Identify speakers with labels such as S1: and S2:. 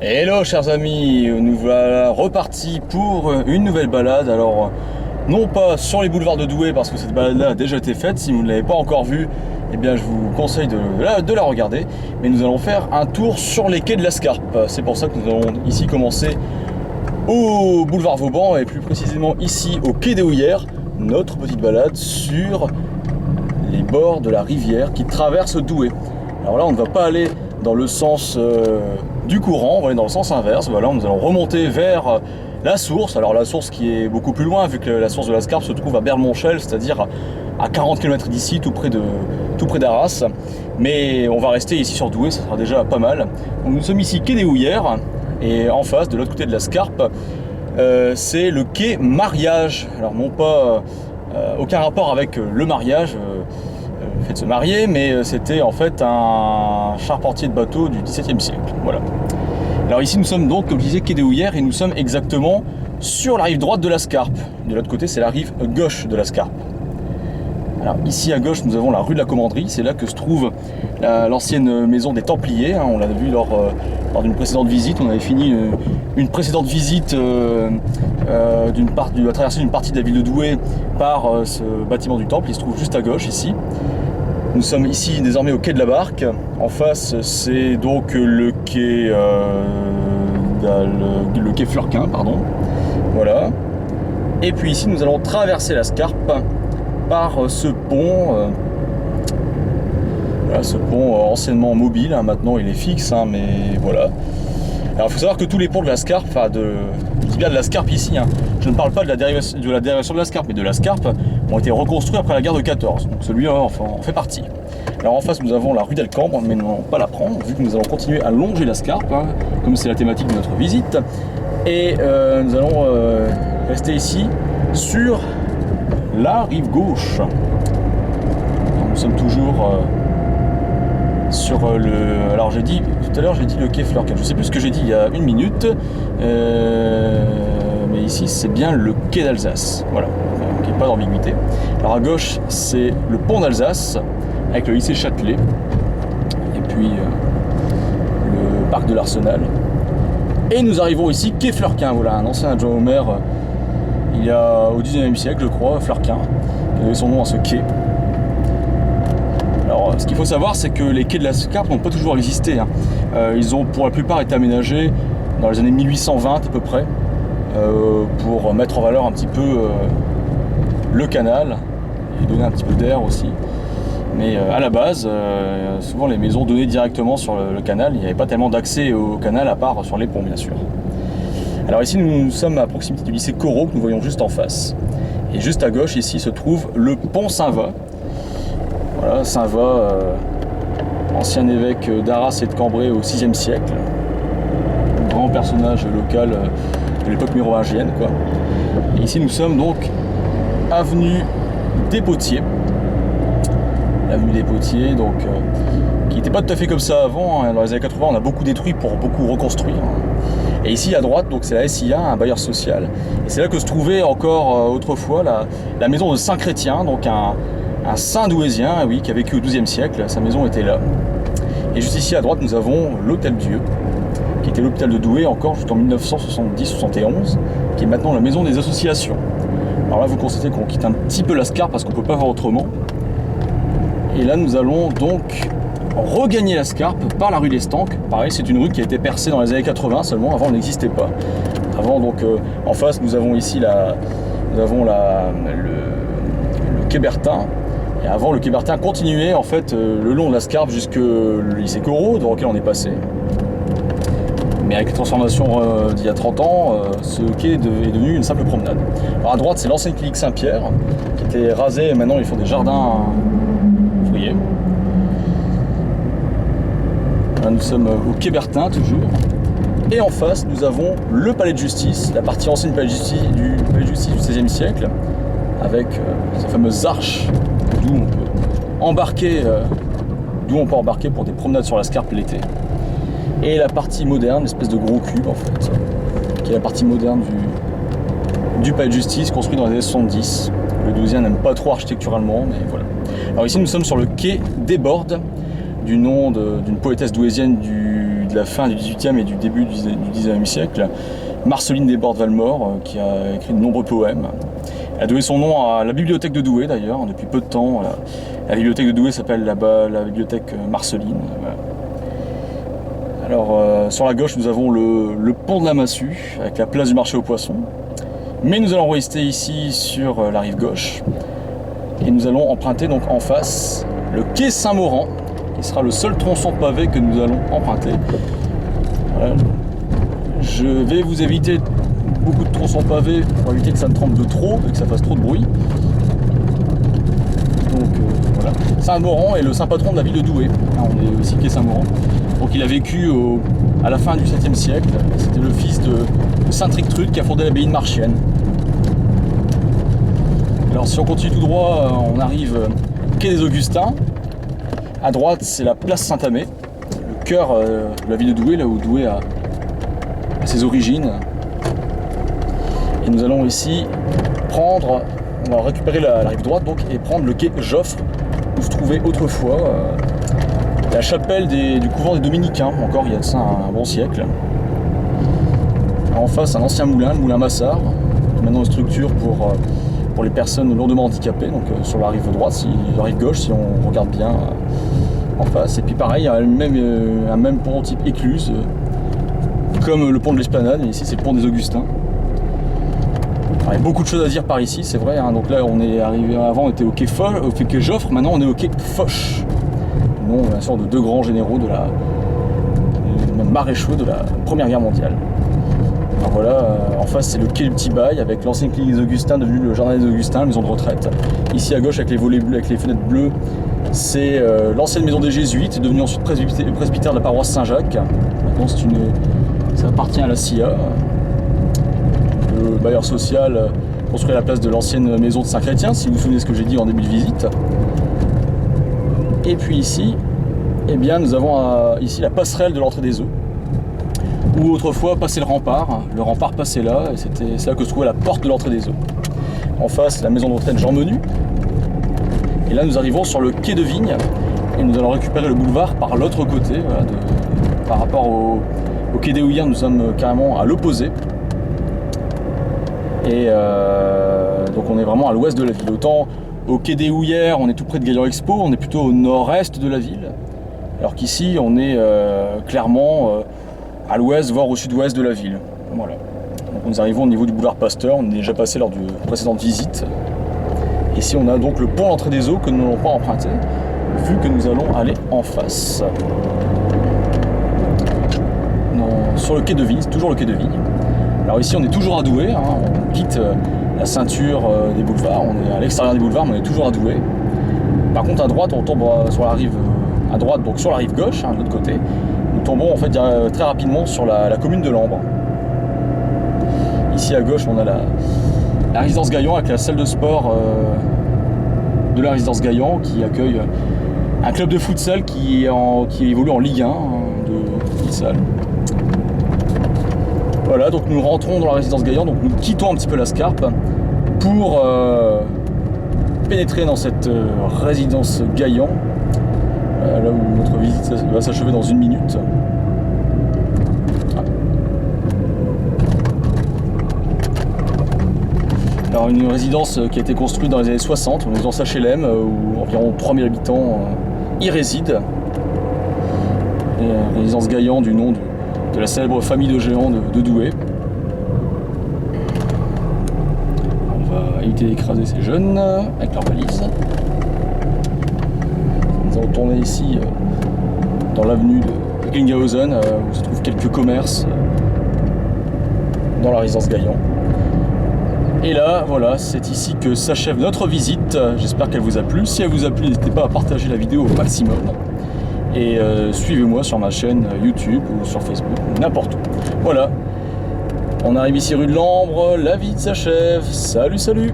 S1: Hello chers amis, nous voilà repartis pour une nouvelle balade. Alors non pas sur les boulevards de Douai parce que cette balade là a déjà été faite. Si vous ne l'avez pas encore vue, eh bien je vous conseille de la regarder. Mais nous allons faire un tour sur les quais de la Scarpe. C'est pour ça que nous allons ici commencer au boulevard Vauban et plus précisément ici au quai des Houillères. Notre petite balade sur les bords de la rivière qui traverse Douai. Alors là on ne va pas aller dans le sens du courant, on va aller dans le sens inverse. Voilà, nous allons remonter vers la source. Alors la source qui est beaucoup plus loin, vu que la source de la Scarpe se trouve à Bermonchel, c'est-à-dire à 40 km d'ici, tout près d'Arras. Mais on va rester ici sur Douai, ça sera déjà pas mal. Donc, nous sommes ici quai des Houillères, et en face, de l'autre côté de la Scarpe, c'est le quai Mariage. Alors non pas aucun rapport avec le mariage, le fait de se marier, mais c'était en fait un charpentier de bateau du XVIIe siècle. Voilà. Alors ici nous sommes donc, comme je disais, quai des Houillères, et nous sommes exactement sur la rive droite de la Scarpe. De l'autre côté, c'est la rive gauche de la Scarpe. Alors ici à gauche, nous avons la rue de la Commanderie. C'est là que se trouve l'ancienne maison des Templiers. On l'a vu lors d'une précédente visite. On avait fini une précédente visite de la traversée d'une partie de la ville de Douai par ce bâtiment du Temple. Il se trouve juste à gauche ici. Nous sommes ici désormais au quai de la Barque. En face, c'est donc le quai Fleurquin, pardon. Voilà. Et puis ici, nous allons traverser la Scarpe par ce pont. Voilà, ce pont anciennement mobile. Maintenant, il est fixe, mais voilà. Alors, il faut savoir que tous les ponts de la Scarpe, je dis bien de la Scarpe ici, je ne parle pas de la dérivation de la Scarpe, mais de la Scarpe, ont été reconstruits après la guerre de 14. Donc celui-là en fait partie. Alors en face, nous avons la rue d'Alcambre, mais nous n'allons pas la prendre, vu que nous allons continuer à longer la Scarpe, comme c'est la thématique de notre visite. Et nous allons rester ici sur la rive gauche. Donc, nous sommes toujours sur le... Alors j'ai dit, tout à l'heure j'ai dit le quai Fleurquin, je ne sais plus ce que j'ai dit il y a une minute, mais ici c'est bien le quai d'Alsace, voilà, il n'y a pas d'ambiguïté. Alors à gauche c'est le pont d'Alsace, avec le lycée Châtelet, et puis le parc de l'Arsenal. Et nous arrivons ici, quai Fleurquin, voilà, un ancien adjoint au maire, il y a au 19e siècle je crois, Fleurquin, qui a donné son nom à ce quai. Alors, ce qu'il faut savoir, c'est que les quais de la Scarpe n'ont pas toujours existé. Ils ont pour la plupart été aménagés dans les années 1820 à peu près, pour mettre en valeur un petit peu le canal et donner un petit peu d'air aussi. Mais à la base, souvent les maisons donnaient directement sur le canal. Il n'y avait pas tellement d'accès au canal à part sur les ponts, bien sûr. Alors ici, nous sommes à proximité du lycée Corot que nous voyons juste en face. Et juste à gauche, ici, se trouve le pont Saint-Va. Voilà, Saint-Va, ancien évêque d'Arras et de Cambrai au VIe siècle, grand personnage local de l'époque mérovingienne, quoi. Et ici nous sommes donc avenue des Potiers, l'avenue des Potiers, donc qui n'était pas tout à fait comme ça avant. Dans les années 80, on a beaucoup détruit pour beaucoup reconstruire. Et ici à droite, donc c'est la SIA, un bailleur social, et c'est là que se trouvait encore autrefois la maison de Saint-Chrétien, donc un saint douaisien, oui, qui a vécu au XIIe siècle. Sa maison était là. Et juste ici à droite, nous avons l'Hôtel Dieu, qui était l'hôpital de Douai encore jusqu'en 1970-71, qui est maintenant la maison des associations. Alors là, vous constatez qu'on quitte un petit peu la Scarpe parce qu'on ne peut pas voir autrement. Et là, nous allons donc regagner la Scarpe par la rue des Stanques. Pareil, c'est une rue qui a été percée dans les années 80 seulement. Avant, elle n'existait pas. Avant, donc, en face, nous avons ici le quai Bertin. Et avant, le quai Bertin continuait en fait le long de la Scarpe jusqu'au lycée Corot, dans lequel on est passé. Mais avec les transformations d'il y a 30 ans, ce quai est devenu une simple promenade. Alors à droite, c'est l'ancienne clinique Saint-Pierre, qui était rasée, et maintenant ils font des jardins ouvriers. Là, nous sommes au quai Bertin, toujours. Et en face, nous avons le palais de justice, la partie ancienne du palais de justice du XVIe siècle, avec ces fameuses arches d'où on peut embarquer pour des promenades sur la Scarpe l'été. Et la partie moderne, l'espèce de gros cube en fait, qui est la partie moderne du palais de justice construit dans les années 70. Le 12e n'aime pas trop architecturalement, mais voilà. Alors ici nous sommes sur le quai des Bordes, du nom d'une poétesse douaisienne de de la fin du XVIIIe et du début du XIXe siècle, Marceline Desbordes-Valmore, qui a écrit de nombreux poèmes. Elle a donné son nom à la bibliothèque de Douai d'ailleurs, depuis peu de temps. La bibliothèque de Douai s'appelle là-bas la bibliothèque Marceline. Voilà. Alors sur la gauche nous avons le pont de la Massue avec la place du marché aux poissons. Mais nous allons rester ici sur la rive gauche et nous allons emprunter donc en face le quai Saint-Maurent, qui sera le seul tronçon pavé que nous allons emprunter. Voilà. Je vais vous éviter beaucoup de tronçons pavés pour éviter que ça ne trempe de trop et que ça fasse trop de bruit. Donc voilà. Saint-Maurent est le saint patron de la ville de Douai. On est aussi quai Saint-Maurent. Donc il a vécu à la fin du 7e siècle. C'était le fils de Saint Trictrude qui a fondé l'abbaye de Marchienne. Alors si on continue tout droit, on arrive quai des Augustins. À droite, c'est la place Saint-Amé, le cœur de la ville de Douai, là où Douai a ses origines. Et nous allons ici prendre, on va récupérer la rive droite donc, et prendre le quai Joffre, où se trouvait autrefois la chapelle du couvent des Dominicains, encore il y a de ça un bon siècle. En face, un ancien moulin, le moulin Massard, maintenant une structure pour les personnes lourdement handicapées, donc sur la rive droite, la rive gauche, si on regarde bien en face. Et puis pareil, il y a un même pont type écluse, comme le pont de l'Esplanade, et ici c'est le pont des Augustins. Alors, il y a beaucoup de choses à dire par ici, c'est vrai, hein. Donc là on est arrivé, avant on était au quai Joffre, maintenant on est au quai Foch. Nom bien sûr de deux grands généraux même maréchaux de la Première Guerre mondiale. Alors voilà, en face c'est le quai du Petit Bail avec l'ancienne clinique des Augustins devenu le jardin des Augustins, la maison de retraite. Ici à gauche avec les volets bleus, avec les fenêtres bleues, c'est l'ancienne maison des Jésuites, devenue ensuite presbytère de la paroisse Saint-Jacques. Maintenant ça appartient à la CIA. Le bailleur social construit à la place de l'ancienne maison de Saint-Chrétien, si vous vous souvenez de ce que j'ai dit en début de visite. Et puis ici, eh bien, nous avons ici la passerelle de l'entrée des Eaux, où autrefois passait le rempart. Le rempart passait là, et c'est là que se trouvait la porte de l'entrée des Eaux. En face, la maison de retraite Jean Menu. Et là, nous arrivons sur le quai de Vigne, et nous allons récupérer le boulevard par l'autre côté. Voilà, par rapport au quai des Houillères, nous sommes carrément à l'opposé. Et donc on est vraiment à l'ouest de la ville. Autant au quai des Houillères, on est tout près de Gaillard Expo, on est plutôt au nord-est de la ville. Alors qu'ici, on est clairement à l'ouest, voire au sud-ouest de la ville. Voilà. Donc nous arrivons au niveau du boulevard Pasteur, on est déjà passé lors d'une précédente visite. Ici, on a donc le pont à l'entrée des Eaux que nous n'allons pas emprunter, vu que nous allons aller en face. Sur le quai de Vigne, c'est toujours le quai de Vigne. Alors ici, on est toujours à Douai, hein, on quitte la ceinture des boulevards, on est à l'extérieur des boulevards, mais on est toujours à Douai. Par contre, à droite, on tombe sur la rive à droite, donc sur la rive gauche, hein, de l'autre côté. Nous tombons en fait très rapidement sur la commune de Lambre. Ici à gauche, on a la résidence Gaillan avec la salle de sport de la résidence Gaillan qui accueille un club de futsal qui évolue en Ligue 1 de futsal. Voilà, donc nous rentrons dans la résidence Gaillan, donc nous quittons un petit peu la Scarpe pour pénétrer dans cette résidence Gaillan, là où notre visite va s'achever dans 1 minute. Alors une résidence qui a été construite dans les années 60, une résidence HLM où environ 3000 habitants y résident. Et résidence Gaillan du nom de la célèbre famille de géants de Douai. On va éviter d'écraser ces jeunes avec leurs valises. Nous allons tourner ici dans l'avenue de Klinghausen où se trouvent quelques commerces dans la résidence Gaillan. Et là, voilà, c'est ici que s'achève notre visite. J'espère qu'elle vous a plu. Si elle vous a plu, n'hésitez pas à partager la vidéo au maximum. Et suivez-moi sur ma chaîne YouTube ou sur Facebook, n'importe où. Voilà, on arrive ici rue de Lambre, la visite s'achève. Salut, salut!